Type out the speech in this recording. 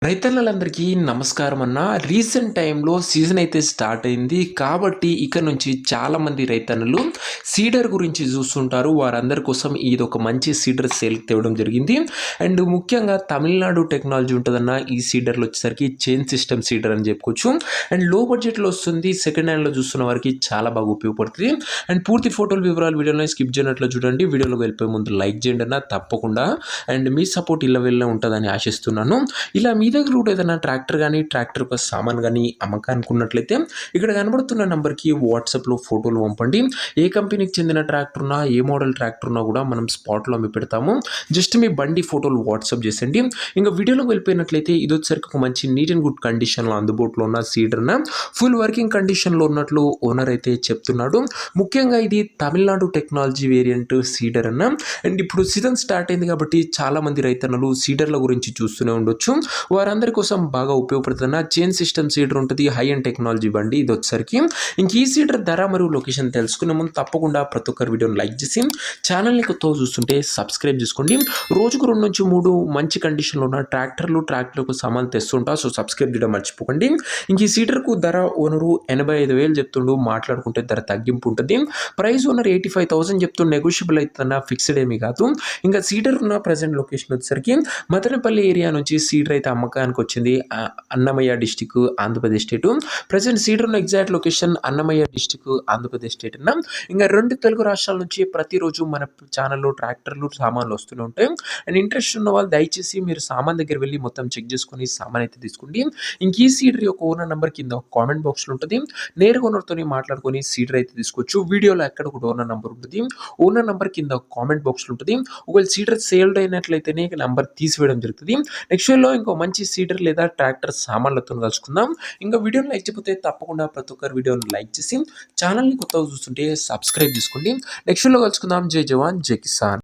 రైతన్నలందరికీ నమస్కారం అన్న. రీసెంట్ టైంలో సీజన్ అయితే స్టార్ట్ అయింది. కాబట్టి ఇక నుంచి చాలామంది రైతన్నలు సీడర్ గురించి చూస్తుంటారు. వారందరి కోసం ఇదొక మంచి సీడర్ సేల్‌కి తేవడం జరిగింది. అండ్ ముఖ్యంగా తమిళనాడు టెక్నాలజీ ఉంటదన్న. ఈ సీడర్‌లో వచ్చేసరికి చైన్ సిస్టమ్ సీడర్ అని చెప్పుకోవచ్చు. అండ్ లో బడ్జెట్‌లో వస్తుంది. సెకండ్ హ్యాండ్‌లో చూస్తున్న వారికి చాలా బాగా ఉపయోగపడుతుంది. అండ్ పూర్తి ఫోటోలు వివరాలు వీడియోలో స్కిప్ చేయనట్లు చూడండి. వీడియోలోకి వెళ్ళిపోయే ముందు లైక్ చేయండి అన్న తప్పకుండా. అండ్ మీ సపోర్ట్ ఇలా వెళ్ళే ఉంటుందని ఆశిస్తున్నాను. ఇలా మీ దగ్గర కూడా ఏదైనా ట్రాక్టర్ కానీ ట్రాక్టర్ యొక్క సామాన్ కానీ అమ్మకానికి ఉన్నట్లయితే ఇక్కడ కనబడుతున్న నెంబర్కి వాట్సాప్లో ఫోటోలు పంపండి. ఏ కంపెనీకి చెందిన ట్రాక్టర్ ఉన్నా ఏ మోడల్ ట్రాక్టర్ ఉన్నా కూడా మనం స్పాట్లో అమ్మి పెడతాము. జస్ట్ మీ బండి ఫోటోలు వాట్సాప్ చేసండి. ఇంకా వీడియోలోకి వెళ్ళిపోయినట్లయితే ఇది వచ్చేసరికి ఒక మంచి నీట్ అండ్ గుడ్ కండిషన్లో అందుబాటులో ఉన్న సీడర్న ఫుల్ వర్కింగ్ కండిషన్లో ఉన్నట్లు ఓనర్ అయితే చెప్తున్నాడు. ముఖ్యంగా ఇది తమిళనాడు టెక్నాలజీ వేరియంట్ సీడర్ అన్న. అండ్ ఇప్పుడు సీజన్ స్టార్ట్ అయింది కాబట్టి చాలా మంది రైతన్నలు సీడర్ల గురించి చూస్తూనే ఉండొచ్చు. వారందరి కోసం బాగా ఉపయోగపడుతున్న చైన్ సిస్టమ్ సీడర్ ఉంటుంది. హై అండ్ టెక్నాలజీ బండి ఇది వచ్చేసరికి. ఇంక ఈ సీడర్ ధర మరియు లొకేషన్ తెలుసుకునే ముందు తప్పకుండా ప్రతి ఒక్కరి వీడియోని లైక్ చేసి ఛానల్ని కొత్తగా చూస్తుంటే సబ్స్క్రైబ్ చేసుకోండి. రోజుకు 2 నుంచి 3 మంచి కండిషన్లో ఉన్న ట్రాక్టర్లకు సామాన్లు తెస్తుంటా. సో సబ్స్క్రైబ్ చేయడం మర్చిపోకండి. ఇంక ఈ సీడర్కు ధర ఓనరు 85,000 చెప్తుండు. మాట్లాడుకుంటే ధర తగ్గింపు ఉంటుంది. ప్రైస్ ఓనర్ 85,000 చెప్తూ నెగోషియబుల్ అవుతున్న ఫిక్స్డ్ ఏమీ కాదు. ఇంకా సీడర్ ఉన్న ప్రజెంట్ లొకేషన్ వచ్చేసరికి మదనపల్లి ఏరియా నుంచి సీడర్ అయితే అమ్మకానికి వచ్చింది. Annamayya district Andhra Pradesh state. Present seeder ఉన్న exact location Annamayya district Andhra Pradesh state అన్న. ఇంకా 2 తెలుగు రాష్ట్రాల నుంచి ప్రతిరోజు మన ఛానల్లో ట్రాక్టర్లు సామాన్లు వస్తూనే ఉంటాయి. అండ్ ఇంట్రెస్ట్ ఉన్న వాళ్ళు దయచేసి మీరు సామాన్ దగ్గర వెళ్ళి మొత్తం చెక్ చేసుకుని సామాన్ అయితే తీసుకోండి. ఇంక ఈ సీడర్ యొక్క ఓనర్ నెంబర్ కింద కామెంట్ బాక్స్లో ఉంటుంది. నేరుగా ఓనర్తో మాట్లాడుకొని సీడర్ అయితే తీసుకోవచ్చు. వీడియోలో ఎక్కడ కూడా ఓనర్ నెంబర్ ఉంటుంది. ఓనర్ నెంబర్ కింద కామెంట్ బాక్స్లో ఉంటుంది. ఒకవేళ సీడర్ సేల్డ్ అయినట్లయితేనే నెంబర్ తీసివేయడం జరుగుతుంది. నెక్స్ట్ వీడియోలో ఇంకో మంచి సీడర్ లేదా ట్రాక్టర్ సామాన్లతో కలుసుకుందాం. ఇంకా వీడియోని లైక్ చేయకపోతే తప్పకుండా ప్రతి ఒక్కరు వీడియోని లైక్ చేసి ఛానల్ని కొత్తగా చూస్తుంటే సబ్స్క్రైబ్ చేసుకోండి. నెక్స్ట్ వీడియోలో కలుసుకుందాం. జై జవాన్ జై కిసాన్.